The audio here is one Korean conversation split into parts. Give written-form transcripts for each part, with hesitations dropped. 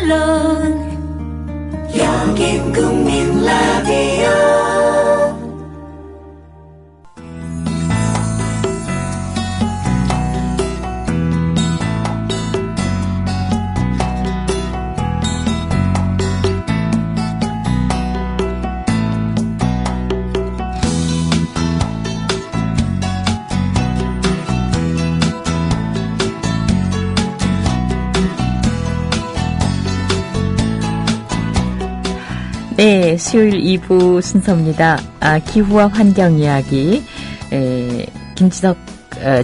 물론 여긴 국민 라디오. 네, 수요일 2부 순서입니다. 기후와 환경 이야기. 김지석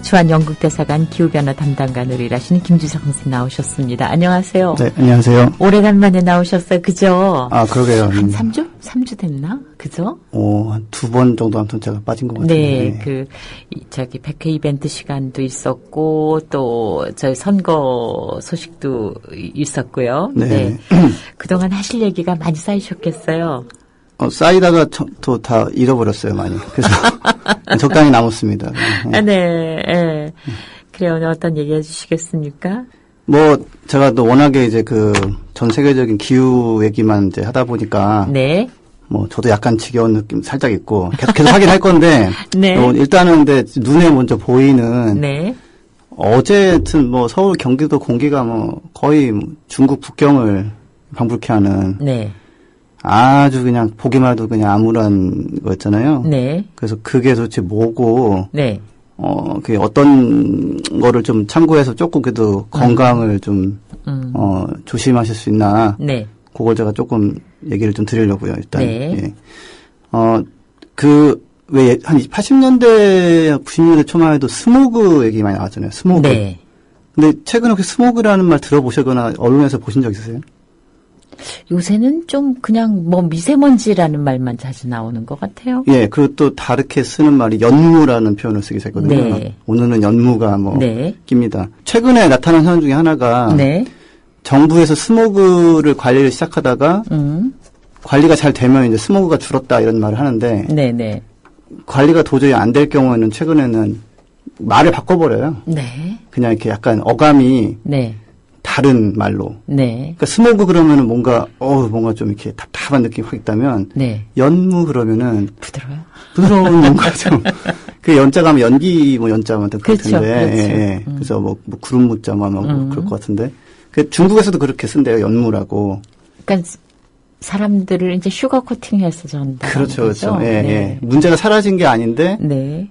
주한연극대사관 기후변화 담당관으로 일하시는 김지석 선생님 나오셨습니다. 안녕하세요. 네, 안녕하세요. 오래간만에 나오셨어요. 그죠? 아, 그러게요. 한 3주? 3주 됐나? 그죠? 한 2번 정도 아무튼 제가 빠진 것 같아요. 네, 백회 이벤트 시간도 있었고, 또, 저희 선거 소식도 있었고요. 네. 그동안 하실 얘기가 많이 쌓이셨겠어요. 쌓이다가 또 다 잃어버렸어요, 많이. 그래서 적당히 남았습니다. 네. 그래, 오늘 어떤 얘기 해주시겠습니까? 제가 또 워낙에 이제 전 세계적인 기후 얘기만 이제 하다 보니까. 네. 저도 약간 지겨운 느낌 살짝 있고, 계속 하긴 할 건데. 네. 일단은 근데 눈에 먼저 보이는. 네. 어제 하여튼 서울, 경기도 공기가 거의 중국 북경을 방불케 하는. 네. 아주 그냥 보기만 해도 그냥 암울한 거였잖아요. 네. 그래서 그게 도대체 뭐고. 네. 그게 어떤 거를 좀 참고해서 조금 그래도 건강을 좀, 조심하실 수 있나. 네. 그걸 제가 조금 얘기를 좀 드리려고요, 일단. 네. 예. 한 80년대, 90년대 초만 해도 스모그 얘기 많이 나왔잖아요. 스모그. 네. 근데 최근에 혹시 스모그라는 말 들어보시거나 언론에서 보신 적 있으세요? 요새는 좀 그냥 미세먼지라는 말만 자주 나오는 것 같아요. 예, 그리고 또 다르게 쓰는 말이 연무라는 표현을 쓰기 시작했거든요. 네. 오늘은 연무가 네. 낍니다. 최근에 나타난 현상 중에 하나가 네. 정부에서 스모그를 관리를 시작하다가 관리가 잘 되면 이제 스모그가 줄었다 이런 말을 하는데 네네. 관리가 도저히 안 될 경우에는 최근에는 말을 바꿔버려요. 네. 그냥 이렇게 약간 어감이 네. 다른 말로. 네. 그러니까 스모그 그러면은 뭔가 좀 이렇게 답답한 느낌이 확 있다면 네. 연무 그러면은 부드러워요. 부드러운 뭔가 좀 그 연자가 하면 연기 연자면 될 것 그렇죠, 같은데. 그렇죠. 예. 그래서 구름 무자 그럴 것 같은데. 그 중국에서도 그렇게 쓴대요. 연무라고. 그러니까 사람들을 이제 슈거 코팅해서 전다. 그렇죠, 그렇죠. 예, 네. 예. 문제가 사라진 게 아닌데. 네.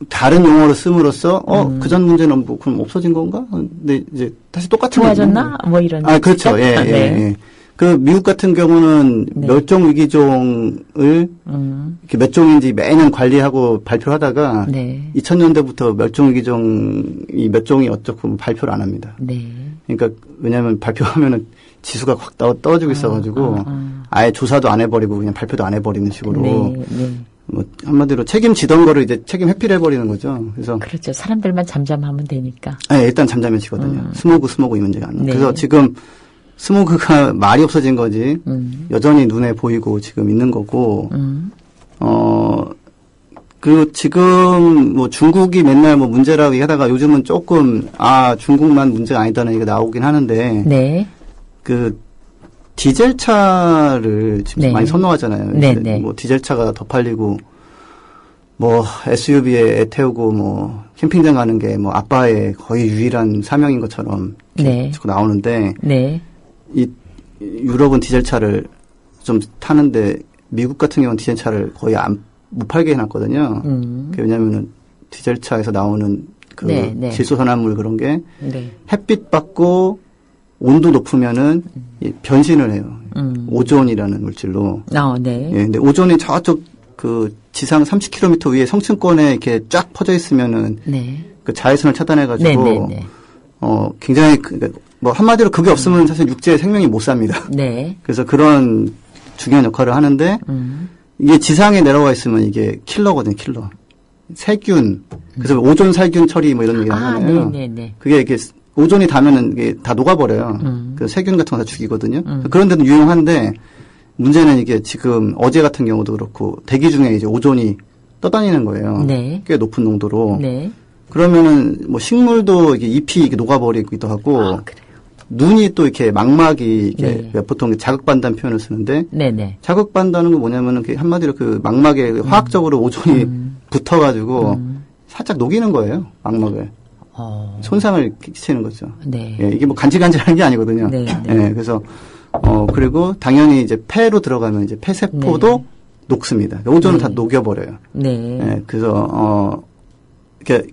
다른 용어로 씀으로써 그전 문제는 그럼 없어진 건가? 근데 이제 다시 똑같은 좋아졌나? 이런. 그렇죠. 예, 예, 예. 미국 같은 경우는 네. 멸종 위기종을 이렇게 몇 종인지 매년 관리하고 발표를 하다가 네. 2000년대부터 멸종 위기종이 몇 종이 어쩌고 발표를 안 합니다. 네. 그러니까 왜냐하면 발표하면은 지수가 확 떨어지고 있어가지고 아예 조사도 안 해버리고 그냥 발표도 안 해버리는 식으로. 네. 네. 한마디로 책임지던 거를 이제 책임 회피해버리는 거죠. 그래서. 그렇죠. 사람들만 잠잠하면 되니까. 네, 일단 잠잠해지거든요. 스모그 이 문제가 아니에요. 네. 그래서 지금 스모그가 말이 없어진 거지, 여전히 눈에 보이고 지금 있는 거고, 지금 중국이 맨날 문제라고 얘기하다가 요즘은 조금, 중국만 문제가 아니다는 얘기가 나오긴 하는데, 네. 디젤차를 지금 네. 많이 선호하잖아요. 네, 네. 디젤차가 더 팔리고, SUV에 애 태우고, 캠핑장 가는 게 아빠의 거의 유일한 사명인 것처럼 네. 자꾸 나오는데, 네. 이 유럽은 디젤차를 좀 타는데, 미국 같은 경우는 디젤차를 거의 못 팔게 해놨거든요. 왜냐면은 디젤차에서 나오는 네, 네. 질소산화물 그런 게, 네. 햇빛 받고 온도 높으면은 변신을 해요. 오존이라는 물질로. 네. 예, 근데 오존이 저쪽 지상 30km 위에 성층권에 이렇게 쫙 퍼져 있으면은 네. 자외선을 차단해가지고 네, 네, 네. 굉장히 한마디로 그게 없으면 사실 육지에 생명이 못 삽니다. 네. 그래서 그런 중요한 역할을 하는데 이게 지상에 내려와 있으면 이게 킬러거든요, 킬러. 세균. 그래서 오존 살균 처리 이런 얘기 하잖아요. 네, 네, 네. 그게 이렇게 오존이 닿으면은 이게 다 녹아버려요. 그 세균 같은 거 다 죽이거든요. 그런 데는 유용한데 문제는 이게 지금 어제 같은 경우도 그렇고 대기 중에 이제 오존이 떠다니는 거예요. 네. 꽤 높은 농도로. 네. 그러면은 식물도 이게 잎이 이렇게 녹아버리기도 하고. 그래요. 눈이 또 이렇게 망막이 이게 네. 보통 자극받는다는 표현을 쓰는데 네네. 자극받는다는 건 뭐냐면은 한마디로 그 망막에 화학적으로 오존이 붙어가지고 살짝 녹이는 거예요. 망막을. 손상을 끼치는 거죠. 네. 예, 이게 뭐 간질간질한 게 아니거든요. 네, 네. 예, 그래서 그리고 당연히 이제 폐로 들어가면 이제 폐세포도 네. 녹습니다. 오존을 다 녹여버려요. 네. 예, 그래서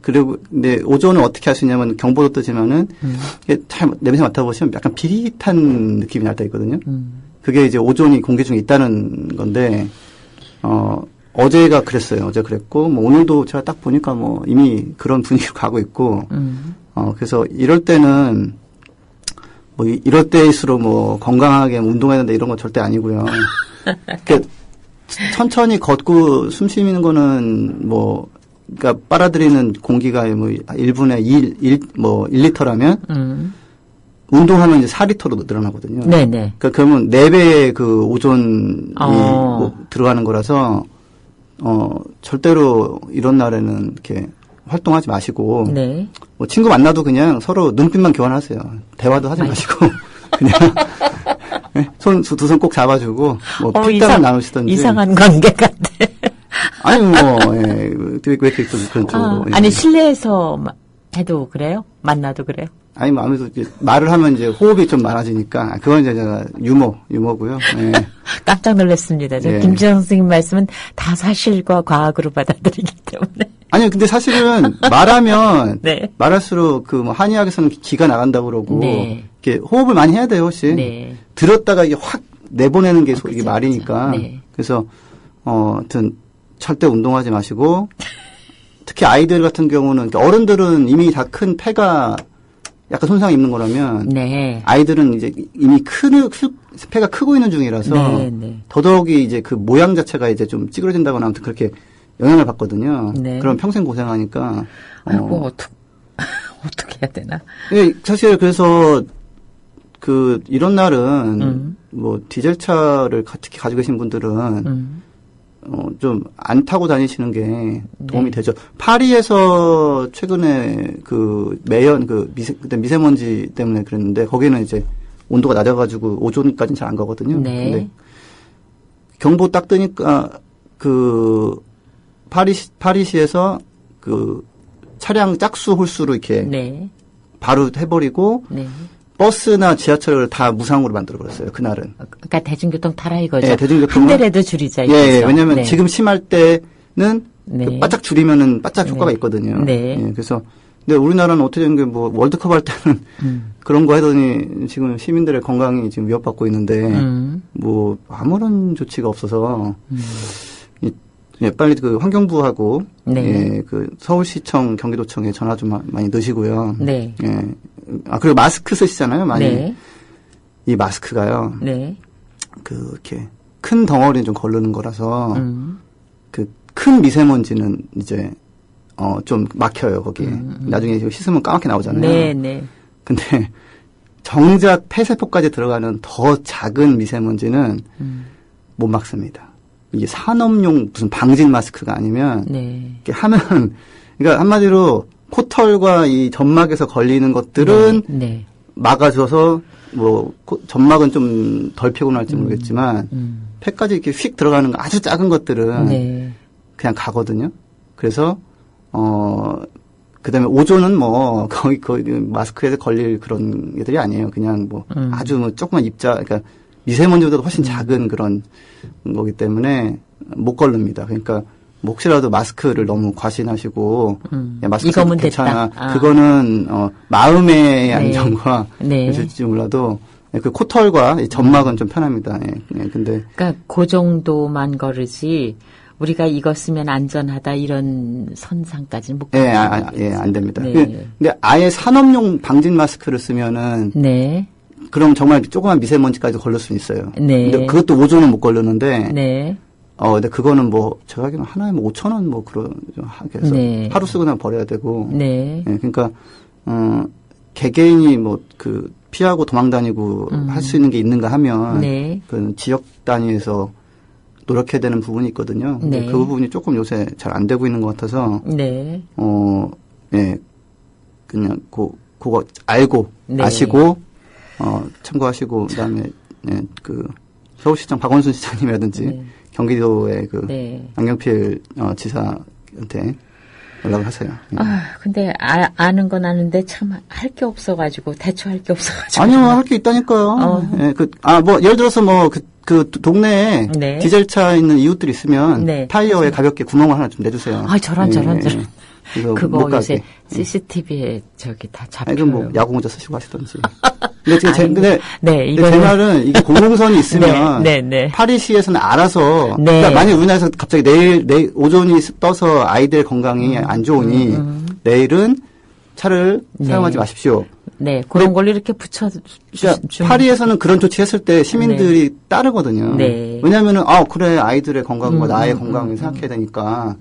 그리고 근데 오존을 어떻게 할 수 있냐면 경보도 뜨지만은 이게 잘 냄새 맡아보시면 약간 비릿한 느낌이 날 때 있거든요. 그게 이제 오존이 공기 중에 있다는 건데 어제가 그랬어요. 어제 그랬고 뭐 오늘도 제가 딱 보니까 뭐 이미 그런 분위기로 가고 있고 그래서 이럴 때는 뭐 이럴 때일수록 뭐 건강하게 운동해야 된다 이런 건 절대 아니고요. 천천히 걷고 숨 쉬는 거는 뭐 그러니까 빨아들이는 공기가 뭐 1분에 1리터라면 운동하면 이제 4리터로 늘어나거든요. 네네. 그러니까 그러면 4배의 그 오존이 들어가는 거라서 절대로 이런 날에는 이렇게 활동하지 마시고 네. 뭐 친구 만나도 그냥 서로 눈빛만 교환하세요. 대화도 하지 마시고 그냥 두 손 꼭 잡아주고 뭐 필담을 나누시든지 이상한 관계 같아. 아니 뭐 예, 왜 이렇게 또 그런 쪽으로 예. 아니 실내에서 해도 그래요? 만나도 그래요? 아니 뭐 아무래도 이제 말을 하면 이제 호흡이 좀 많아지니까 그건 이제 제가 유머고요. 예. 깜짝 놀랐습니다. 저 예. 김지영 선생님 말씀은 다 사실과 과학으로 받아들이기 때문에. 아니요, 근데 사실은 말하면 네. 말할수록 그 뭐 한의학에서는 기가 나간다고 그러고 네. 이렇게 호흡을 많이 해야 돼요, 혹시. 네. 들었다가 이게 확 내보내는 게 이게 그쵸, 말이니까. 그쵸. 네. 그래서 아무튼 절대 운동하지 마시고 특히 아이들 같은 경우는 어른들은 이미 다 큰 폐가 약간 손상이 있는 거라면 네. 아이들은 이제 이미 폐가 크고 있는 중이라서 네, 네. 더더욱이 이제 그 모양 자체가 이제 좀 찌그러진다거나 아무튼 그렇게 영향을 받거든요. 네. 그럼 평생 고생하니까. 아이고 어떻게 해야 되나? 예, 사실 그래서 이런 날은 뭐 디젤차를 특히 가지고 계신 분들은 좀 안 타고 다니시는 게 도움이 네. 되죠. 파리에서 최근에 그때 미세먼지 때문에 그랬는데 거기는 이제 온도가 낮아가지고 오존까지는 잘 안 가거든요. 네. 근데 경보 딱 뜨니까 파리시에서 차량 짝수 홀수로 이렇게 네. 바로 해버리고 네. 버스나 지하철을 다 무상으로 만들어버렸어요. 그날은. 그러니까 대중교통 타라 이거죠. 예, 대중교통은- 한 대라도 줄이자 이거죠. 예, 왜냐하면 네. 지금 심할 때는 네. 바짝 줄이면은 바짝 네. 효과가 있거든요. 네. 예, 그래서 근데 우리나라는 어떻게 된 게 뭐 월드컵 할 때는 그런 거 하더니 지금 시민들의 건강이 지금 위협받고 있는데 뭐 아무런 조치가 없어서 예, 빨리 환경부하고 네. 예, 서울시청, 경기도청에 전화 좀 많이 넣으시고요. 네. 예. 그리고 마스크 쓰시잖아요, 많이. 네. 이 마스크가요. 네. 이렇게 큰 덩어리는 좀 거르는 거라서 큰 미세먼지는 이제 좀 막혀요, 거기에. 나중에 씻으면 까맣게 나오잖아요. 네, 네. 근데 정작 폐세포까지 들어가는 더 작은 미세먼지는 못 막습니다. 이게 산업용 무슨 방진 마스크가 아니면 네. 이렇게 하면 그러니까 한마디로 코털과 이 점막에서 걸리는 것들은 네. 막아줘서 뭐 점막은 좀 덜 피곤할지 모르겠지만 폐까지 이렇게 휙 들어가는 거 아주 작은 것들은 네. 그냥 가거든요. 그래서 그다음에 오존은 뭐 거의 마스크에 걸릴 그런 애들이 아니에요. 그냥 뭐 아주 뭐 조그만 그러니까 미세먼지보다 훨씬 작은 그런 거기 때문에 못 걸릅니다. 그러니까 뭐 혹시라도 마스크를 너무 과신하시고 야, 마스크 이거면 괜찮아. 됐다. 아. 그거는 마음의 네. 안정과 네. 있을지 몰라도 그 코털과 이 점막은 좀 편합니다. 예. 근데 그러니까 그 정도만 거르지 우리가 이거 쓰면 안전하다 이런 선상까지는 못 예, 가요. 안 됩니다. 네. 근데 아예 산업용 방진 마스크를 쓰면은 네. 그럼 정말 조그만 미세먼지까지 걸릴 수는 있어요. 네. 근데 그것도 오존은 못 걸르는데 네. 근데 그거는 뭐 제가 알기로는 하나에 뭐 5,000원 뭐 그런 해서 네. 하루 쓰고 나면 버려야 되고. 네. 예, 그러니까 개개인이 뭐 피하고 도망다니고 할 수 있는 게 있는가 하면 네. 그 지역 단위에서 노력해야 되는 부분이 있거든요. 근데 네. 그 부분이 조금 요새 잘 안 되고 있는 것 같아서 네. 예. 그냥 그거 알고 네. 아시고 참고하시고 그다음에 예, 그 서울시장 박원순 시장님이라든지 네. 경기도의 그 네. 양경필 지사한테 연락을 하세요. 예. 근데 아는 건 아는데 참 할 게 없어가지고 대처할 게 없어가지고. 아니요, 할 게 있다니까요. 예, 예를 들어서 그 동네에 네. 디젤차 있는 이웃들 있으면 네. 타이어에 가볍게 구멍을 하나 좀 내주세요. 저런. 이거 그거 못 요새 가게. CCTV에 저기 다 잡혀요. 아니, 뭐 야구 모자 쓰시고 하시던지. 근데 네, 제 말은 이게 공공선이 있으면 네. 파리시에서는 알아서 네. 그러니까 만약 우리나라에서 갑자기 내일 오존이 떠서 아이들 건강이 안 좋으니 내일은 차를 사용하지 마십시오. 네, 그런 걸 이렇게 붙여주면. 파리에서는 그런 조치했을 때 시민들이 따르거든요. 네. 왜냐하면은 그래 아이들의 건강과 나의 건강을 생각해야 되니까.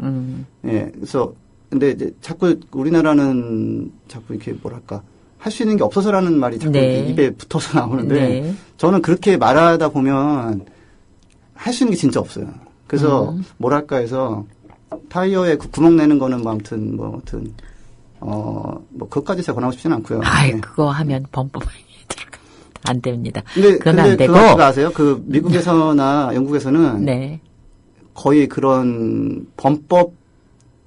예, 그래서 근데 이제 자꾸 우리나라는 자꾸 이렇게 뭐랄까 할 수 있는 게 없어서라는 말이 자꾸 네. 이렇게 입에 붙어서 나오는데 네. 저는 그렇게 말하다 보면 할 수 있는 게 진짜 없어요. 그래서 뭐랄까 해서 타이어에 구멍 내는 거는 뭐 아무튼 뭐 그것까지 제가 권하고 싶지는 않고요. 네. 그거 하면 범법에 들어가 안 됩니다. 근데 안 되고. 그거 아세요? 그 미국에서나 영국에서는 네. 거의 그런 범법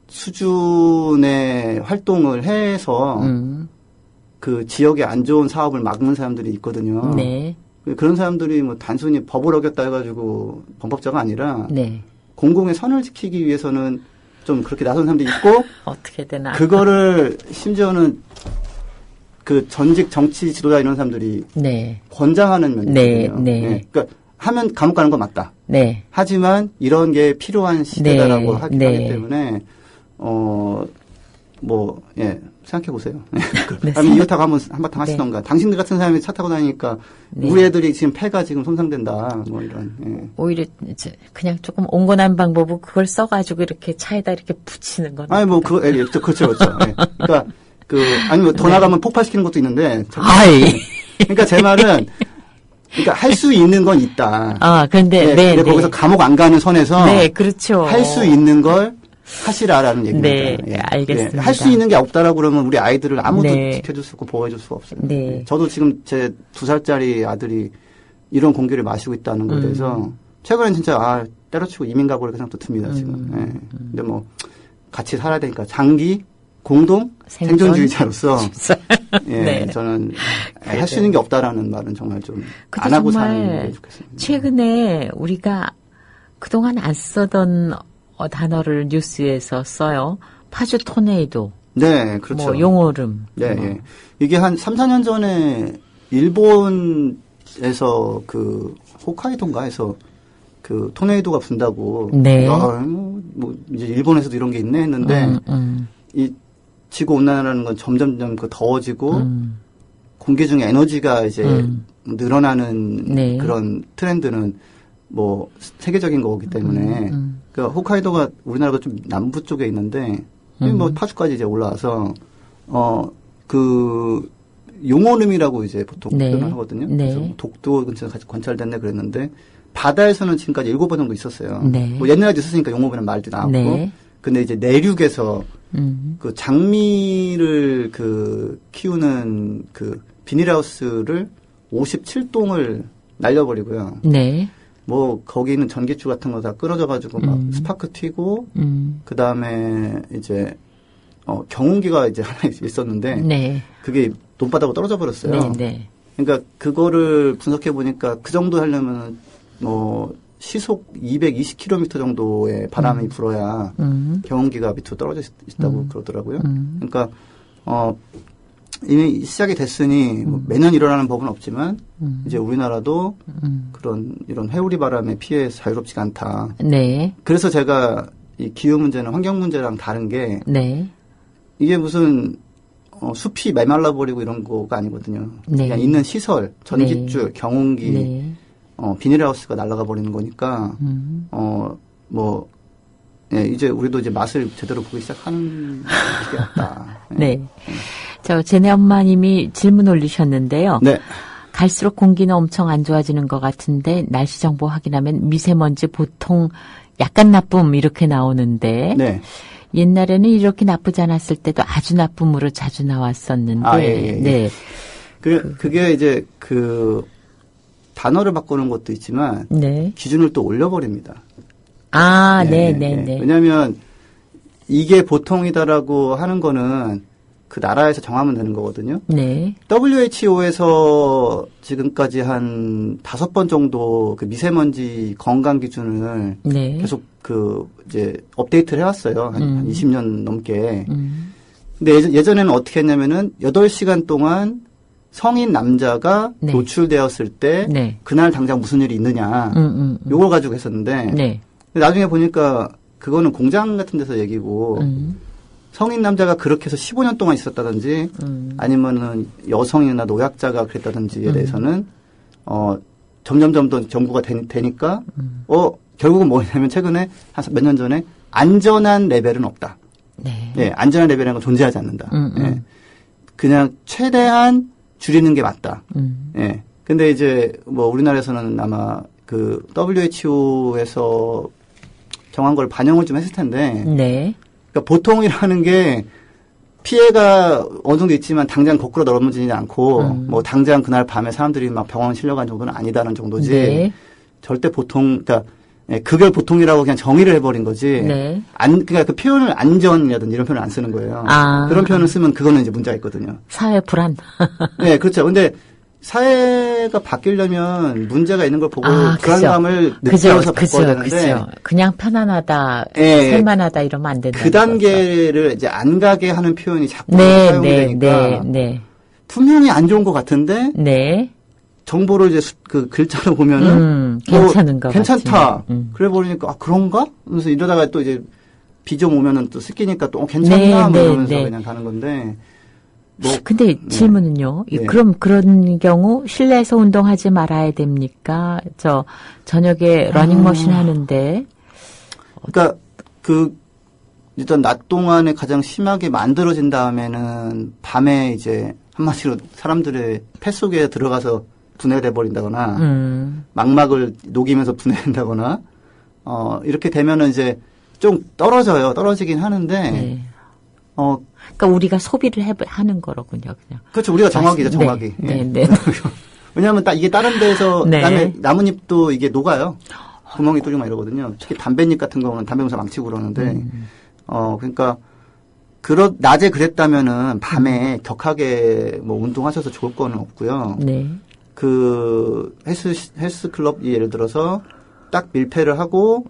수준의 활동을 해서 그 지역에 안 좋은 사업을 막는 사람들이 있거든요. 네. 그런 사람들이 뭐 단순히 법을 어겼다 해가지고 범법자가 아니라 네. 공공의 선을 지키기 위해서는 좀 그렇게 나선 사람들이 있고 어떻게 되나. 그거를 심지어는 그 전직 정치 지도자 이런 사람들이 네. 권장하는 면이 네, 있거든요. 네. 그러니까 하면 감옥 가는 건 맞다. 네. 하지만 이런 게 필요한 시대다라고 네, 하기 때문에 생각해 보세요. 아니 이웃하고 한바탕 하시던가. 당신들 같은 사람이 차 타고 다니니까 우리 애들이 지금 폐가 지금 손상된다. 뭐 이런. 예. 오히려 이제 그냥 조금 온건한 방법은 그걸 써가지고 이렇게 차에다 이렇게 붙이는 건. 아니 그렇죠. 예. 그러니까 아니면 더 나가면 폭발시키는 것도 있는데. 그러니까 제 말은. 그러니까 할 수 있는 건 있다. 근데 근데 거기서 감옥 안 가는 선에서. 네, 그렇죠. 할 수 있는 걸 하시라라는 얘기입니다. 네, 알겠습니다. 예. 할 수 있는 게 없다라고 그러면 우리 아이들을 아무도 네. 지켜줄 수 없고 보호해줄 수가 없어요. 네. 저도 지금 제 2살짜리 아들이 이런 공기를 마시고 있다는 거에 대해서 최근엔 진짜 때려치고 이민 가고 이렇게 생각도 듭니다. 지금. 예. 근데 뭐 같이 살아야 되니까 장기 공동 생존주의자로서 네. 저는 할 수 있는 게 없다라는 말은 정말 좀 안 하고 사는 게 좋겠습니다. 최근에 우리가 그동안 안 쓰던 단어를 뉴스에서 써요. 파주 토네이도. 네, 그렇죠. 뭐 용오름. 네, 예. 이게 한 3, 4년 전에 일본에서 그 홋카이도인가 해서 그 토네이도가 분다고. 네. 뭐 이제 일본에서도 이런 게 있네 했는데 이 지구 온난화라는 건 점점 더워지고 공기 중에 에너지가 이제 늘어나는 네. 그런 트렌드는 뭐 세계적인 거기 때문에 그러니까 홋카이도가 우리나라가 좀 남부 쪽에 있는데 뭐 파주까지 이제 올라와서 그 용오름이라고 이제 보통 네. 표현을 하거든요. 네. 그래서 독도 근처에 같이 관찰됐네 그랬는데 바다에서는 지금까지 7번 정도 있었어요. 네. 뭐 옛날에도 있었으니까 용오름이라는 말도 나왔고 네. 근데 이제 내륙에서 그 장미를 그 키우는 그 비닐하우스를 57동을 날려버리고요. 네. 뭐 거기 있는 전기줄 같은 거 다 끊어져가지고 막 스파크 튀고 그 다음에 이제 경운기가 이제 하나 있었는데 네. 그게 논바닥으로 떨어져 버렸어요. 네. 네. 그러니까 그거를 분석해 보니까 그 정도 하려면 뭐 시속 220km 정도의 바람이 불어야 경운기가 밑으로 떨어져 있다고 그러더라고요. 그러니까 이미 시작이 됐으니 뭐 매년 일어나는 법은 없지만 이제 우리나라도 그런 이런 회오리 바람에 피해 자유롭지가 않다. 네. 그래서 제가 이 기후 문제는 환경 문제랑 다른 게 네. 이게 무슨 숲이 메말라 버리고 이런 거가 아니거든요. 네. 그냥 있는 시설, 전기줄, 경운기, 네. 비닐하우스가 날아가 버리는 거니까 이제 우리도 이제 맛을 제대로 보기 시작하는 게 같다. 네. 제네 엄마님이 질문 올리셨는데요. 네. 갈수록 공기는 엄청 안 좋아지는 것 같은데 날씨 정보 확인하면 미세먼지 보통 약간 나쁨 이렇게 나오는데 네. 옛날에는 이렇게 나쁘지 않았을 때도 아주 나쁨으로 자주 나왔었는데 예. 네. 그게 이제 그 단어를 바꾸는 것도 있지만 네. 기준을 또 올려버립니다. 아, 네. 왜냐하면 이게 보통이다라고 하는 거는 그 나라에서 정하면 되는 거거든요. 네. WHO에서 지금까지 한 5번 정도 그 미세먼지 건강 기준을 네. 계속 그 이제 업데이트를 해왔어요. 한 20년 넘게. 근데 예전에는 어떻게 했냐면은 8시간 동안 성인 남자가 네. 노출되었을 때 네. 그날 당장 무슨 일이 있느냐 요걸 가지고 했었는데 네. 근데 나중에 보니까 그거는 공장 같은 데서 얘기고 성인 남자가 그렇게 해서 15년 동안 있었다든지 아니면은 여성이나 노약자가 그랬다든지에 대해서는 점점점 더 정부가 되니까 결국은 뭐냐면 최근에 한 몇 년 전에 안전한 레벨은 없다. 네. 예, 안전한 레벨이라는 건 존재하지 않는다. 예. 그냥 최대한 줄이는 게 맞다. 예. 근데 이제 뭐 우리나라에서는 아마 그 WHO에서 정한 걸 반영을 좀 했을 텐데. 네. 그러니까 보통이라는 게 피해가 어느 정도 있지만 당장 거꾸로 넘어지지 않고 뭐 당장 그날 밤에 사람들이 막 병원 실려간 정도는 아니다는 정도지. 네. 절대 보통 그러니까 예, 그걸 보통이라고 그냥 정의를 해버린 거지. 네. 그러니까 그 표현을 안전이라든지 이런 표현을 안 쓰는 거예요. 아. 그런 표현을 쓰면 그거는 이제 문제가 있거든요. 사회 불안. 네, 그렇죠. 근데 사회가 바뀌려면 문제가 있는 걸 보고 불안감을 느껴서 바꿔야 되는데. 그죠. 그냥 편안하다, 네. 살만하다 이러면 안 된다. 그 단계를 이제 안 가게 하는 표현이 자꾸 사용이 되니까 분명히 안 좋은 것 같은데 네. 정보를 이제 그 글자로 보면은 괜찮은가 괜찮다. 그래 버리니까 그런가? 그래서 이러다가 또 이제 비 좀 오면은 또 습기니까 또 괜찮나 뭐 이러면서 그냥 가는 건데. 뭐 근데 질문은요. 네. 그럼 그런 경우 실내에서 운동하지 말아야 됩니까? 저녁에 러닝머신 하는데. 그러니까 일단 낮 동안에 가장 심하게 만들어진 다음에는 밤에 이제 한마디로 사람들의 폐 속에 들어가서 분해돼 버린다거나 망막을 녹이면서 분해된다거나 이렇게 되면은 이제 좀 떨어지긴 하는데 네. 그러니까 우리가 소비를 하는 거로군요, 그냥. 그렇죠. 우리가 정확이죠, 정확이. 네. 왜냐하면 이게 다른 데서 네. 그다음에 나뭇잎도 이게 녹아요. 구멍이 뚫리고 막 이러거든요. 특히 담뱃잎 같은 경우는 담배무사 망치고 그러는데 그러니까 낮에 그랬다면은 밤에 격하게 뭐 운동하셔서 좋을 거는 없고요. 네. 그 헬스 클럽이 예를 들어서 딱 밀폐를 하고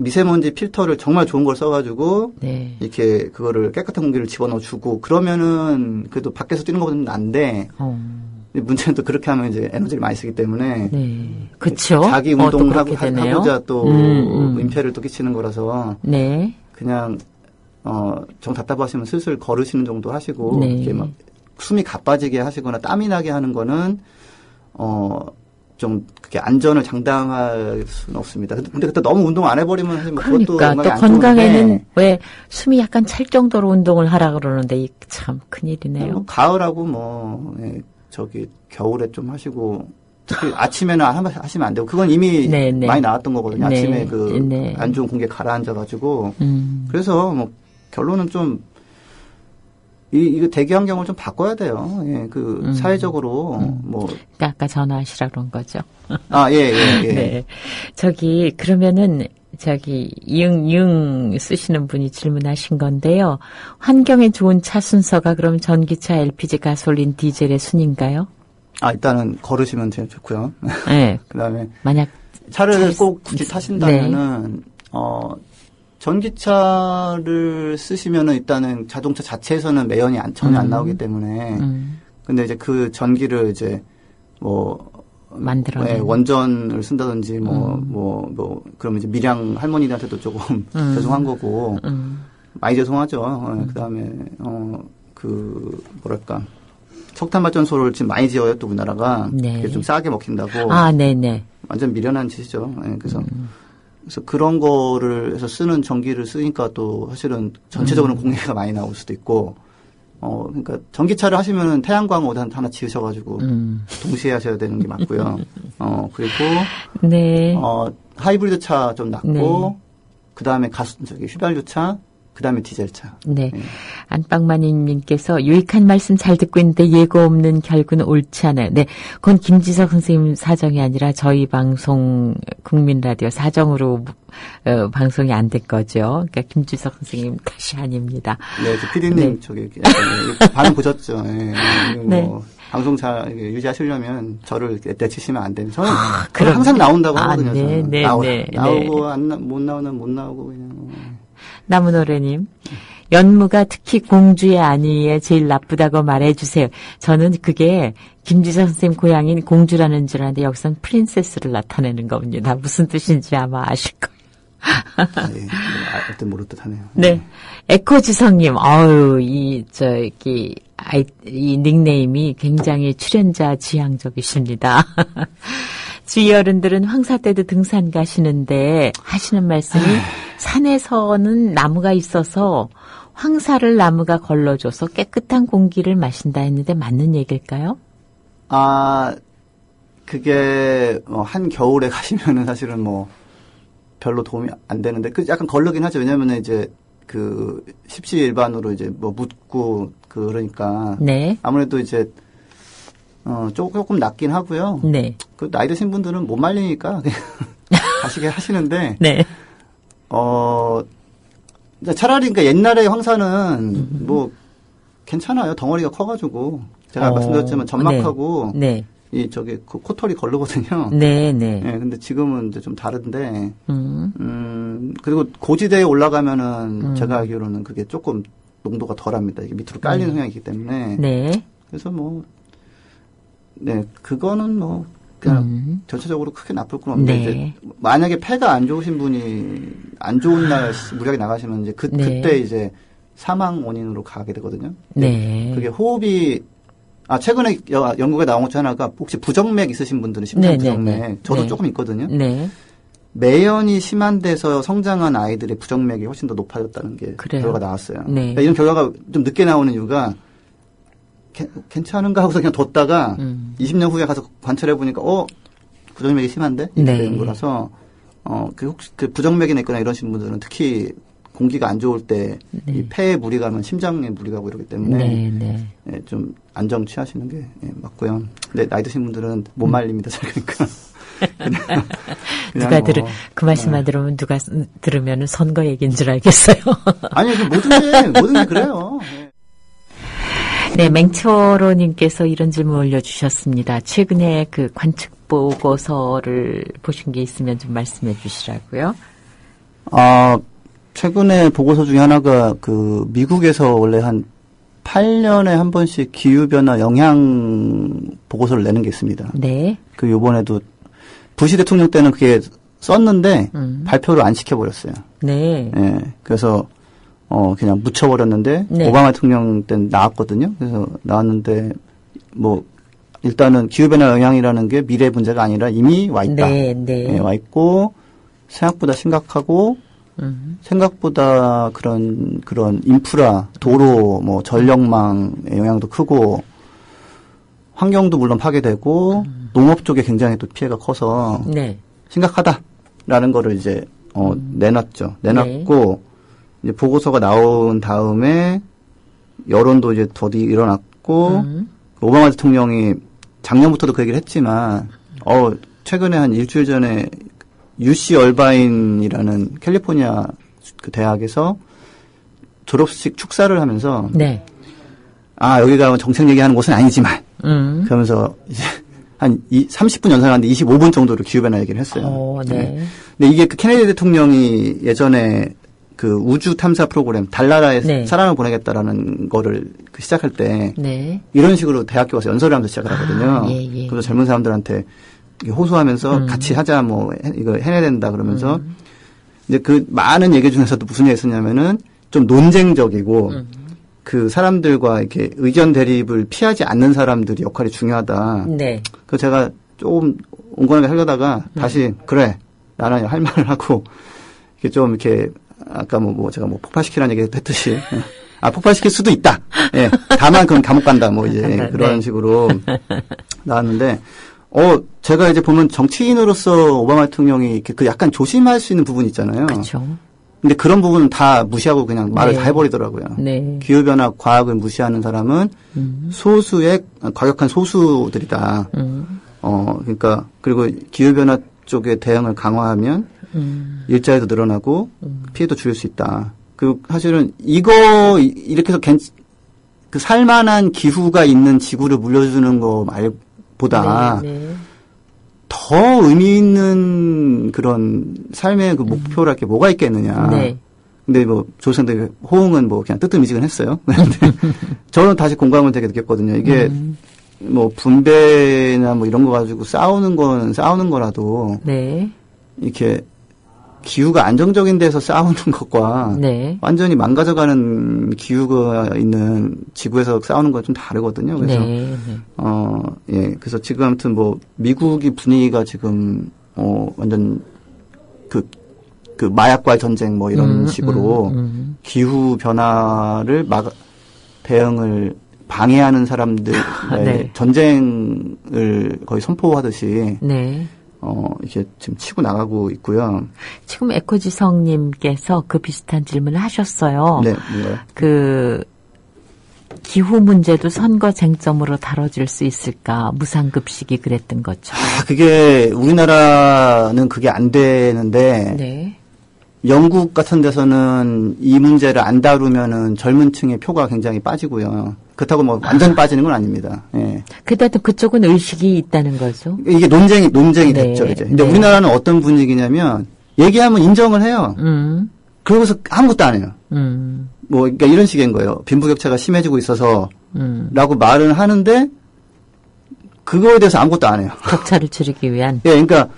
미세먼지 필터를 정말 좋은 걸 써가지고 네. 이렇게 그거를 깨끗한 공기를 집어넣어주고 그러면은 그래도 밖에서 뛰는 것보다는 난데 문제는 또 그렇게 하면 이제 에너지를 많이 쓰기 때문에 네. 그렇죠. 자기 운동을 하고자 또 민폐를 또 끼치는 거라서 네. 그냥 정 답답하시면 슬슬 걸으시는 정도 하시고 네. 이렇게 막 숨이 가빠지게 하시거나 땀이 나게 하는 거는 좀 그게 안전을 장담할 수는 없습니다. 근데 그때 너무 운동 안 해버리면 사실 뭐 그러니까 그것도 또 건강에는 왜 숨이 약간 찰 정도로 운동을 하라 그러는데 참 큰일이네요. 뭐 가을하고 뭐 겨울에 좀 하시고 특히 아침에는 하시면 안 되고 그건 이미 많이 나왔던 거거든요. 아침에 안 좋은 공기에 가라앉아가지고 그래서 뭐 결론은 좀 이거 대기 환경을 좀 바꿔야 돼요. 예, 사회적으로, 그러니까 아까 전화하시라 그런 거죠. 예. 네. 그러면은, 이응 쓰시는 분이 질문하신 건데요. 환경에 좋은 차 순서가 그럼 전기차, LPG, 가솔린, 디젤의 순인가요? 일단은 걸으시면 제일 좋고요. 네. 그 다음에. 만약. 차를 꼭 굳이 타신다면은, 전기차를 쓰시면은 일단은 자동차 자체에서는 매연이 전혀 안 나오기 때문에. 근데 이제 그 전기를 이제 만들어내. 원전을 쓴다든지 그러면 이제 밀양 할머니들한테도 조금 죄송한 거고. 많이 죄송하죠. 그 다음에, 석탄 발전소를 지금 많이 지어요, 또 우리나라가. 네. 그게 좀 싸게 먹힌다고. 네네. 완전 미련한 짓이죠. 그래서 그런 거를 해서 쓰는 전기를 쓰니까 또 사실은 전체적으로는 공해가 많이 나올 수도 있고, 그러니까 전기차를 하시면은 태양광 어디 하나 지으셔가지고 동시에 하셔야 되는 게 맞고요. 그리고 하이브리드 차 좀 낫고, 그 다음에 휘발유 차, 그다음에 디젤차. 네. 안방마님께서 유익한 말씀 잘 듣고 있는데 예고 없는 결과는 옳지 않아요. 네. 그건 김지석 선생님 사정이 아니라 저희 방송 국민라디오 사정으로 방송이 안 된 거죠. 그러니까 김지석 선생님 탓이 아닙니다. 네. 피디님 네. 저기 반응 보셨죠. 예. 뭐 네. 방송 잘 유지하시려면 저를 내치시면 안 됩니다. 저는 항상 나온다고 하거든요. 네, 네, 나오고 못 나오면 못 나오고 그냥. 나무노래님. 연무가 특히 공주의 아니에 제일 나쁘다고 말해주세요. 저는 그게 김지선 선생님 고향인 공주라는 줄 알았는데 여기선 프린세스를 나타내는 겁니다. 무슨 뜻인지 아마 아실 거예요. 예, 알 듯 모를 듯 하네요. 네. 에코지성님, 이 닉네임이 굉장히 출연자 지향적이십니다. 주위 어른들은 황사 때도 등산 가시는데 하시는 말씀이 산에서는 나무가 있어서 황사를 나무가 걸러줘서 깨끗한 공기를 마신다 했는데 맞는 얘기일까요? 그게 한 겨울에 가시면은 사실은 별로 도움이 안 되는데 약간 걸르긴 하죠. 왜냐면은 이제 십시일반으로 이제 묻고 그러니까 네. 아무래도 이제 조금 낫긴 하고요. 네. 나이 드신 분들은 못 말리니까 그냥 가시게 하시는데 네. 차라리 그러니까 옛날에 황사는 괜찮아요. 덩어리가 커가지고 제가 말씀드렸지만 점막하고 네. 코털이 걸르거든요. 네. 네. 근데 지금은 이제 좀 다른데 그리고 고지대에 올라가면은 제가 알기로는 그게 조금 농도가 덜합니다. 이게 밑으로 깔리는 성향이기 때문에. 네. 그래서 네, 그거는 그냥 전체적으로 크게 나쁠 건 없는데, 네. 이제 만약에 폐가 안 좋으신 분이 안 좋은 날 무리하게 나가시면 이제 그때 이제 사망 원인으로 가게 되거든요. 네. 그게 호흡이, 최근에 연구가 나온 것 중 하나가 혹시 부정맥 있으신 분들은 심장 부정맥, 저도 조금 있거든요. 네. 매연이 심한 데서 성장한 아이들의 부정맥이 훨씬 더 높아졌다는 게 결과가 나왔어요. 네. 그러니까 이런 결과가 좀 늦게 나오는 이유가 괜찮은가 하고서 그냥 뒀다가 20년 후에 가서 관찰해 보니까 부정맥이 심한데 이렇게 되는 거라서 혹시 부정맥이나 있거나 이러신 분들은 특히 공기가 안 좋을 때 이 폐에 물이 가면 심장에 물이 가고 이러기 때문에 예, 좀 안정 취하시는 게 맞고요. 근데 나이 드신 분들은 못 말립니다. 그러니까 누가 그 말씀만 들으면 누가 들으면 선거 얘기인 줄 알겠어요. 아니 모든 게 그래요. 네, 맹초로님께서 이런 질문 올려주셨습니다. 최근에 관측 보고서를 보신 게 있으면 좀 말씀해 주시라고요. 최근에 보고서 중에 하나가 미국에서 원래 한 8년에 한 번씩 기후변화 영향 보고서를 내는 게 있습니다. 네. 요번에도 부시 대통령 때는 그게 썼는데 발표를 안 시켜버렸어요. 네. 예. 그래서 그냥 묻혀버렸는데 오바마 대통령 때는 나왔거든요. 그래서 나왔는데 일단은 기후변화 영향이라는 게 미래 문제가 아니라 이미 와 있다. 예, 와 있고 생각보다 심각하고 생각보다 그런 인프라, 도로, 전력망의 영향도 크고 환경도 물론 파괴되고 농업 쪽에 굉장히 또 피해가 커서 심각하다라는 거를 이제 내놨죠. 내놨고 이제 보고서가 나온 다음에 여론도 이제 더디 일어났고 오바마 대통령이 작년부터도 그 얘기를 했지만 최근에 한 일주일 전에 UC 얼바인이라는 캘리포니아 대학에서 졸업식 축사를 하면서 여기가 정책 얘기하는 곳은 아니지만 그러면서 이제 한 30분 연설하는데 25분 정도로 기후변화 얘기를 했어요. 네. 근데 이게 케네디 대통령이 예전에 우주 탐사 프로그램 달나라에 사람을 보내겠다라는 거를 시작할 때 이런 식으로 대학교 가서 연설을 하면서 시작을 하거든요. 그래서 젊은 사람들한테 호소하면서 같이 하자 이거 해내야 된다 그러면서 이제 많은 얘기 중에서도 무슨 얘기 했었냐면은 좀 논쟁적이고 사람들과 이렇게 의견 대립을 피하지 않는 사람들이 역할이 중요하다. 그래서 제가 조금 온건하게 하려다가 다시 그래 나는 할 말을 하고 이렇게 좀 이렇게 아까 제가 폭발시키라는 얘기 했듯이 폭발시킬 수도 있다. 예. 다만 그건 감옥 간다. 이제 그런 식으로 나왔는데 제가 이제 보면 정치인으로서 오바마 대통령이 이렇게 약간 조심할 수 있는 부분이 있잖아요. 그렇죠. 근데 그런 부분은 다 무시하고 그냥 말을 네. 다 해버리더라고요. 네. 기후변화 과학을 무시하는 사람은 소수의 과격한 소수들이다. 그러니까 그리고 기후변화 쪽에 대응을 강화하면 일자리도 늘어나고 피해도 줄일 수 있다. 그리고 사실은 이렇게 해서 그 살만한 기후가 있는 지구를 물려주는 거 말보다 네, 네. 더 의미 있는 그런 삶의 그 목표랄 게 뭐가 있겠느냐. 네. 근데 뭐 조선대 호응은 뭐 그냥 뜨뜻미지근했어요. 근데 저는 다시 공감을 되게 느꼈거든요. 이게 뭐 분배나 뭐 이런 거 가지고 싸우는 건 싸우는 거라도 네. 이렇게 기후가 안정적인 데서 싸우는 것과 네. 완전히 망가져가는 기후가 있는 지구에서 싸우는 건 좀 다르거든요. 그래서 네. 예, 그래서 지금 아무튼 뭐 미국이 분위기가 지금 완전 그 마약과의 전쟁 뭐 이런 식으로 기후 변화를 대응을 방해하는 사람들의 네. 전쟁을 거의 선포하듯이 네. 이렇게 지금 치고 나가고 있고요. 지금 에코지성님께서 그 비슷한 질문을 하셨어요. 네, 뭔가요? 그 기후 문제도 선거 쟁점으로 다뤄질 수 있을까? 무상급식이 그랬던 거죠. 그게 우리나라는 그게 안 되는데 네. 영국 같은 데서는 이 문제를 안 다루면은 젊은 층의 표가 굉장히 빠지고요. 그렇다고 뭐 완전 빠지는 건 아닙니다. 예. 그때도 그쪽은 의식이 있다는 거죠. 이게 논쟁이 네, 됐죠, 이제. 근데 네. 우리나라는 어떤 분위기냐면 얘기하면 인정을 해요. 그러고서 아무것도 안 해요. 뭐 그러니까 이런 식인 거예요. 빈부격차가 심해지고 있어서 라고 말은 하는데 그거에 대해서 아무것도 안 해요. 격차를 줄이기 위한. 예, 그러니까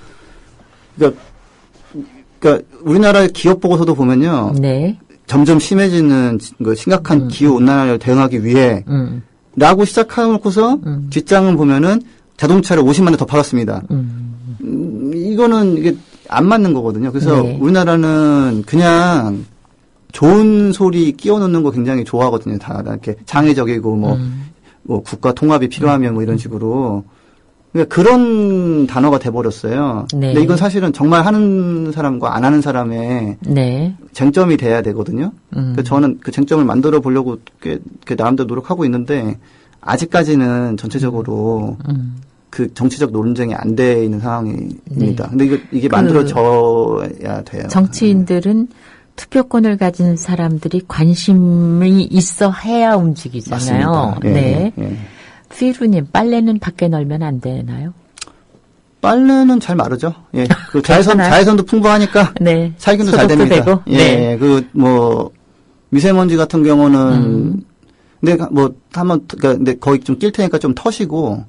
우리나라 기업 보고서도 보면요. 네. 점점 심해지는 그 심각한 기후 온난화를 대응하기 위해 라고 시작하고서 뒷장은 보면은 자동차를 50만 대 더 팔았습니다. 이거는 이게 안 맞는 거거든요. 그래서 네. 우리나라는 그냥 좋은 소리 끼워 넣는 거 굉장히 좋아하거든요. 다 이렇게 장애적이고 뭐 국가 통합이 필요하면 뭐 이런 식으로. 그러니까 그런 단어가 돼버렸어요. 네. 근데 이건 사실은 정말 하는 사람과 안 하는 사람의 네. 쟁점이 돼야 되거든요. 그래서 저는 그 쟁점을 만들어 보려고 꽤 나름대로 노력하고 있는데 아직까지는 전체적으로 그 정치적 논쟁이 안 돼 있는 상황입니다. 네. 근데 이게 만들어져야 돼요. 정치인들은 투표권을 가진 사람들이 관심이 있어 해야 움직이잖아요. 맞습니다. 예, 네. 예. 피루님, 빨래는 밖에 널면 안 되나요? 빨래는 잘 마르죠. 예. 그 괜찮아요? 자외선도 풍부하니까 네. 살균도 잘 소독도 됩니다. 되고. 예. 네. 그 뭐 미세먼지 같은 경우는 근데 뭐 한번 그러니까 근데 거의 좀 낄 테니까 좀 터시고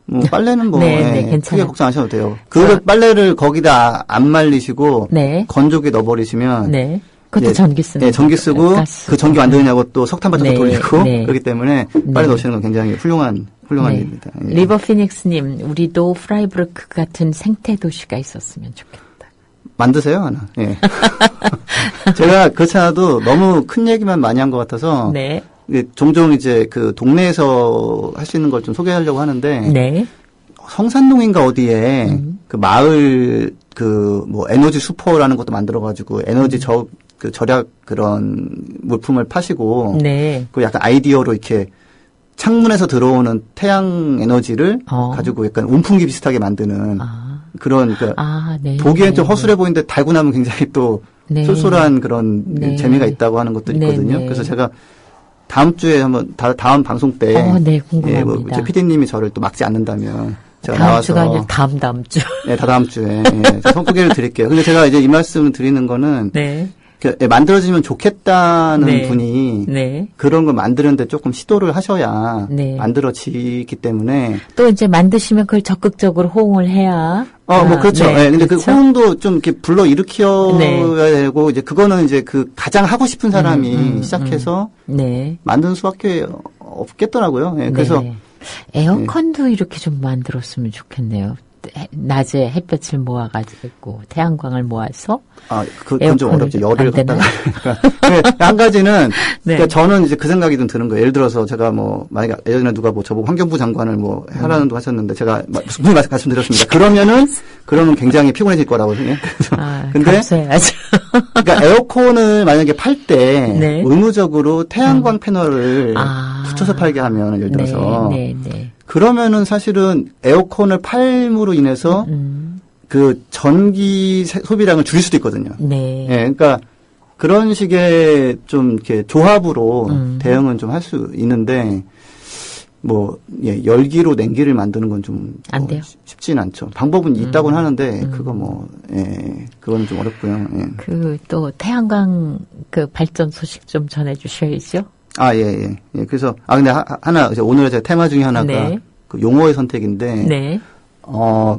뭐 빨래는 뭐 네, 네, 예, 괜찮아요. 크게 걱정하셔도 돼요. 그 빨래를 거기다 안 말리시고 네. 건조기에 넣어버리시면 네. 그것도 예, 전기 쓰는 예, 전기 쓰고 가스. 그 전기 완전히 하고 또 석탄 받쳐서 네, 돌리고 네. 그렇기 때문에 빨래 넣으시는 건 굉장히 훌륭한 네. 일입니다. 예. 리버 피닉스님, 우리도 프라이부르크 같은 생태 도시가 있었으면 좋겠다. 만드세요 하나. 예. 제가 그렇지 않아도 너무 큰 얘기만 많이 한 것 같아서 네. 종종 이제 그 동네에서 할 수 있는 걸 좀 소개하려고 하는데 네. 성산동인가 어디에 그 마을 그 뭐 에너지 슈퍼라는 것도 만들어가지고 에너지 그 절약 그런 물품을 파시고 네. 그 약간 아이디어로 이렇게 창문에서 들어오는 태양 에너지를 가지고 약간 온풍기 비슷하게 만드는 그런 네. 보기엔 좀 네. 허술해 보이는데 달고 나면 굉장히 또 네. 쏠쏠한 그런 네. 재미가 있다고 하는 것도 있거든요. 네, 네. 그래서 제가 다음 주에 한번 다음 방송 때 네, 궁금합니다. 예, 뭐 제 PD님이 저를 또 막지 않는다면 제가 다음 나와서 주가 아니라 다음 주. 네, 다음 주에 예, 소개를 드릴게요. 근데 제가 이제 이 말씀을 드리는 거는 네. 만들어지면 좋겠다는 네. 분이 네. 그런 걸 만드는데 조금 시도를 하셔야 네. 만들어지기 때문에 또 이제 만드시면 그걸 적극적으로 호응을 해야. 뭐 그렇죠. 네. 예, 근데 그렇죠? 그 호응도 좀 이렇게 불러 일으켜야 네. 되고 이제 그거는 이제 그 가장 하고 싶은 사람이 시작해서 네. 만드는 수밖에 없겠더라고요. 예, 그래서 네. 에어컨도 이렇게 좀 만들었으면 좋겠네요. 낮에 햇볕을 모아가지고 태양광을 모아서 그건 좀 에어컨을 어렵죠. 열을 안 되나요? 갖다가. 한 가지는 네. 그러니까 저는 이제 그 생각이 좀 드는 거예요. 예를 들어서 제가 뭐 만약에 예전에 누가 뭐 저보고 환경부 장관을 뭐 하라는 도 하셨는데 제가 무슨 말씀드렸습니다. 그러면 굉장히 피곤해질 거라고 생각해요. 근데 감사해야죠. 그러니까 에어컨을 만약에 팔 때 네. 의무적으로 태양광 패널을 아. 붙여서 팔게 하면 예를 들어서 네, 네, 네. 그러면은 사실은 에어컨을 팔므로 인해서 그 전기 소비량을 줄일 수도 있거든요. 네. 예, 그러니까 그런 식의 좀 이렇게 조합으로 대응은 좀 할 수 있는데 뭐 예, 열기로 냉기를 만드는 건 좀 안 돼요? 쉽지는 않죠. 방법은 있다고는 하는데 그거 뭐 예, 그거는 좀 어렵고요. 예. 그 또 태양광 그 발전 소식 좀 전해주셔야죠. 아, 예, 예. 예, 그래서 근데 하나 이제 오늘의 제 테마 중에 하나가 네. 그 용어의 선택인데 네.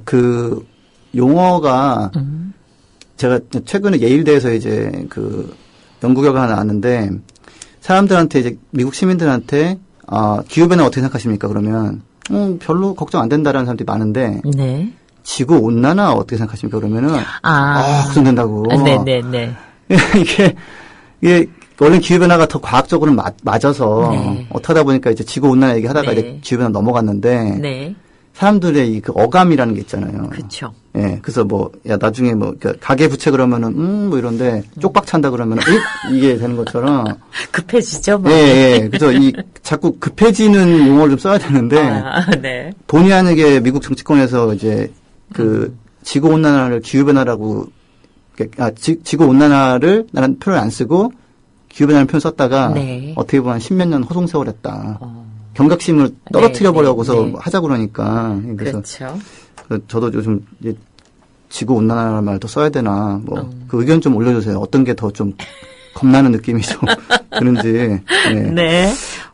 그 용어가 제가 최근에 예일대에서 이제 그 연구 결과 하나 나왔는데 사람들한테 이제 미국 시민들한테 기후변화 어떻게 생각하십니까? 그러면 별로 걱정 안 된다라는 사람들이 많은데 네. 지구 온난화 어떻게 생각하십니까? 그러면은 걱정된다고. 네네네. 이게 원래 기후변화가 더 과학적으로 맞아서 네. 어떡하다 보니까 이제 지구 온난화 얘기하다가 네. 이제 기후변화 넘어갔는데 네. 사람들의 그 어감이라는 게 있잖아요. 그렇죠. 예, 그래서 나중에 가계 부채 그러면은, 이런데, 쪽박 찬다 그러면은, 이게 되는 것처럼. 급해지죠, 뭐. 예, 예. 그래서 자꾸 급해지는 용어를 좀 써야 되는데, 네. 본의 아니게 미국 정치권에서 이제, 지구온난화를 기후변화라고, 지구온난화를 나는 표현을 안 쓰고, 기후변화라는 표현을 썼다가, 네. 어떻게 보면 십몇 년 허송세월 했다. 경각심을 떨어뜨려 버려고서 하자 그러니까. 그래서 그렇죠. 저도 요즘 이제 지구 온난화라는 말도 써야 되나 그 의견 좀 올려주세요. 어떤 게 더 좀 겁나는 느낌이 좀 드는지. 네. 네.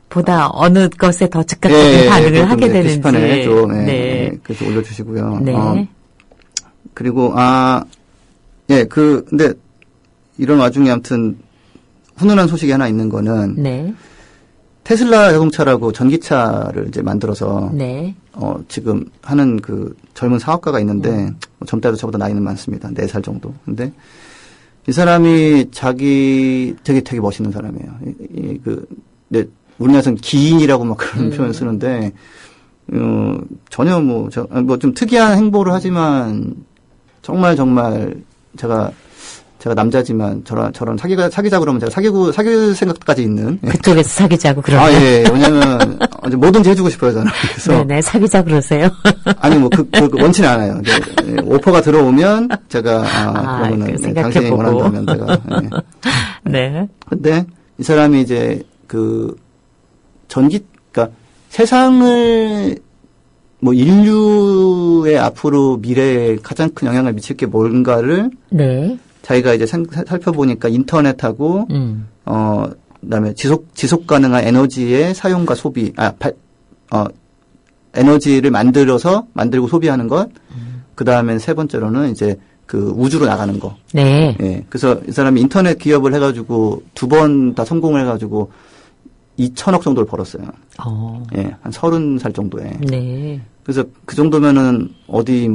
보다 어느 것에 더 즉각적인 반응을 하게 되는지. 게시판에 좀 네. 그래서 올려주시고요. 네. 그리고 근데 이런 와중에 아무튼 훈훈한 소식이 하나 있는 거는 네. 테슬라 자동차라고 전기차를 이제 만들어서 네. 지금 하는 그 젊은 사업가가 있는데 젊다 해도 저보다 나이는 많습니다. 4살 정도. 근데 이 사람이 되게 멋있는 사람이에요. 우리나라에서는 기인이라고 막 그런 표현을 쓰는데 전혀 좀 특이한 행보를 하지만 정말 제가 남자지만 저런 사귀자 그러면 제가 사귈 생각까지 있는. 예. 그쪽에서 사귀자고 그러면. 예. 왜냐면 뭐든지 해주고 싶어요, 저는. 그래서. 네네, 사귀자 그러세요. 아니, 원치는 않아요. 오퍼가 들어오면 제가, 그러면은, 당신이 원한다면 제가. 예. 네. 근데 이 사람이 이제 그러니까 세상을 인류의 앞으로 미래에 가장 큰 영향을 미칠 게 뭔가를. 네. 자기가 이제 살펴보니까 인터넷하고, 그다음에 지속 가능한 에너지의 사용과 소비, 에너지를 만들고 소비하는 것, 그 다음에 세 번째로는 이제 우주로 나가는 거. 네. 예. 그래서 이 사람이 인터넷 기업을 해가지고 2번 다 성공을 해가지고 2천억 정도를 벌었어요. 예. 한 30살 정도에. 네. 그래서 그 정도면은 어디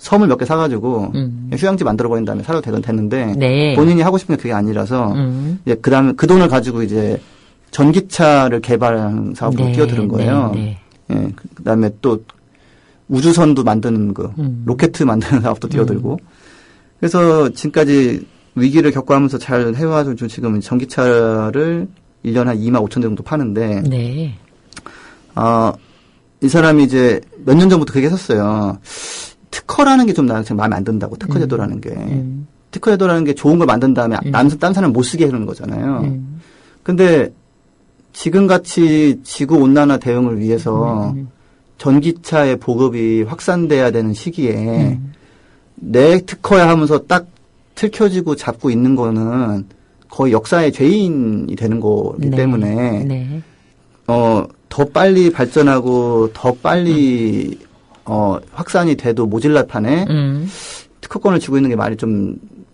섬을 몇 개 사가지고 휴양지 만들어버린 다음에 살아도 됐는데 네. 본인이 하고 싶은 게 그게 아니라서 이제 그다음에 그 돈을 가지고 이제 전기차를 개발하는 사업으로 네. 뛰어드는 거예요. 네. 예, 그다음에 또 우주선도 만드는 로켓 만드는 사업도 뛰어들고 그래서 지금까지 위기를 겪어가면서 잘 해와서 지금 전기차를 1년에 한 2만 5천 대 정도 파는데 네. 이 사람이 이제 몇 년 전부터 그렇게 했었어요. 특허라는 게 좀 나한테 마음에 안 든다고, 특허 제도라는 게. 특허 제도라는 게 좋은 걸 만든 다음에 딴 사람 못 쓰게 하는 거잖아요. 근데 지금같이 지구온난화 대응을 위해서 전기차의 보급이 확산돼야 되는 시기에 내 특허야 하면서 딱 틀켜지고 잡고 있는 거는 거의 역사의 죄인이 되는 거기 때문에 네. 더 빨리 발전하고 더 빨리 확산이 돼도 모질랄 판에 특허권을 쥐고 있는 게 많이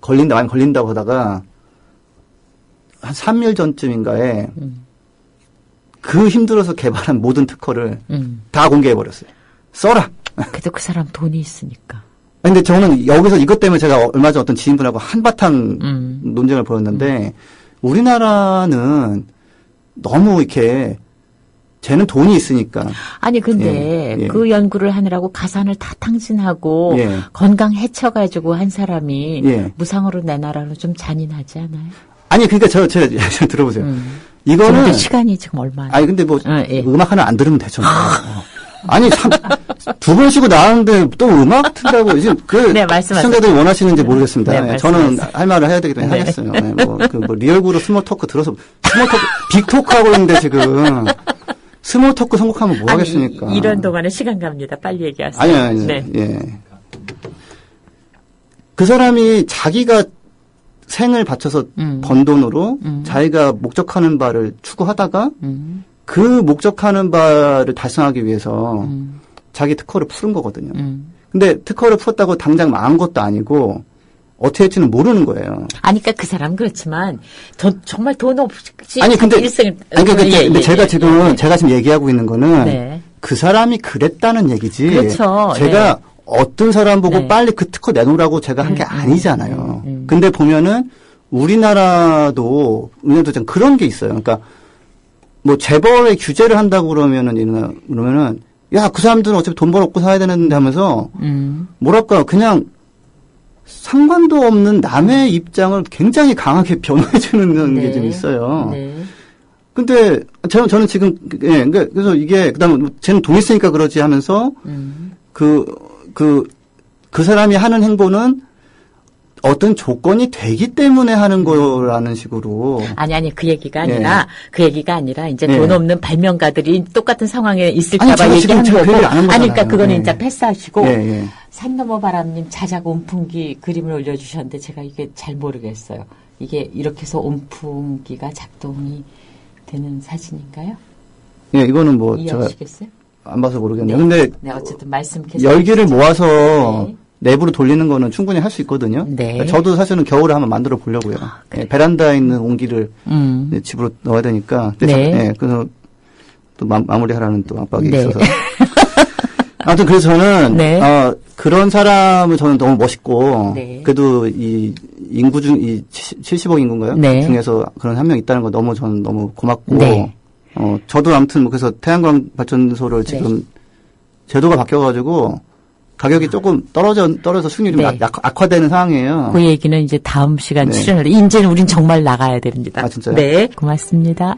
걸린다고 하다가 한 3일 전쯤인가에 그 힘들어서 개발한 모든 특허를 다 공개해버렸어요. 써라! 그래도 그 사람 돈이 있으니까. 근데 저는 여기서 이것 때문에 제가 얼마 전 어떤 지인분하고 한바탕 논쟁을 벌였는데 우리나라는 너무 이렇게 쟤는 돈이 있으니까. 아니 근데 예. 그 연구를 하느라고 가산을 다 탕진하고 예. 건강 해쳐가지고 한 사람이 예. 무상으로 내놔라는 좀 잔인하지 않아요? 아니 그러니까 저 들어보세요. 지금 이거는 시간이 지금 얼마나? 아니 근데 뭐 예. 음악 하나 안 들으면 되죠. 아니 두 번 쉬고 나왔는데 또 음악 튼다고 지금 그 네, 말씀하세요. 시청자들이 원하시는지 모르겠습니다. 네, 네, 저는 말씀하세요. 할 말을 해야 되기 때문에 네. 하겠어요. 네, 뭐 리얼구로 스몰 토크 들어서 스몰 토크 빅 토크 하고 있는데 지금 스몰 토크 선곡하면 뭐 하겠습니까? 이런 동안에 시간 갑니다. 빨리 얘기하세요. 아니 네. 예. 그 사람이 자기가 생을 바쳐서 번 돈으로 자기가 목적하는 바를 추구하다가 그 목적하는 바를 달성하기 위해서 자기 특허를 풀은 거거든요. 근데 특허를 풀었다고 당장 망한 것도 아니고 어떻게 할지는 모르는 거예요. 아니, 그러니까 그 사람 그렇지만 정말 돈 없이 아니 근데 일생을 근데 제가 지금 제가 지금 얘기하고 있는 거는 네. 그 사람이 그랬다는 얘기지. 그렇죠. 제가 어떤 사람 보고 네. 빨리 그 특허 내놓으라고 제가 한 게 아니잖아요. 근데 보면은 우리나라도 좀 그런 게 있어요. 그러니까 뭐 재벌의 규제를 한다고 그러면은 야, 그 사람들은 어차피 돈 벌었고 살아야 되는데 하면서 뭐랄까 그냥 상관도 없는 남의 입장을 굉장히 강하게 변호해 주는 네. 게 좀 있어요. 네. 근데 저는 지금 그래서 이게 그다음에 쟤는 돈 있으니까 그러지 하면서 그 사람이 하는 행보는 어떤 조건이 되기 때문에 하는 거라는 식으로. 아니, 그 얘기가 아니라, 이제 예. 돈 없는 발명가들이 똑같은 상황에 아니, 있을까봐 제가 지금 얘기한 그 거고. 얘기 안 한 아니, 그러니까 거잖아요. 그거는 예. 이제 패스하시고, 예. 산넘어 바람님 자작 온풍기 그림을 올려주셨는데 제가 이게 잘 모르겠어요. 이게 이렇게 해서 온풍기가 작동이 되는 사진인가요? 예, 이거는 뭐 제가 이해하시겠어요? 안 봐서 모르겠네요. 네. 근데 네, 어쨌든 말씀 계속. 열기를 모아서 네. 내부로 돌리는 거는 충분히 할 수 있거든요. 네. 저도 사실은 겨울에 한번 만들어 보려고요. 예, 베란다에 있는 온기를 이제 집으로 넣어야 되니까. 네. 예, 그래서 또 마무리하라는 또 압박이 네. 있어서. 아무튼 그래서 저는 네. 그런 사람을 저는 너무 멋있고 네. 그래도 이 인구 중 이 70억 인구인가요? 네. 중에서 그런 한 명 있다는 거 저는 너무 고맙고 네. 저도 아무튼 뭐 그래서 태양광 발전소를 지금 제도가 바뀌어가지고 가격이 조금 떨어져 수익률이 네. 악화되는 상황이에요. 그 얘기는 이제 다음 시간 네. 출연할 때, 이제는 우린 정말 나가야 됩니다. 아, 진짜요? 네. 고맙습니다.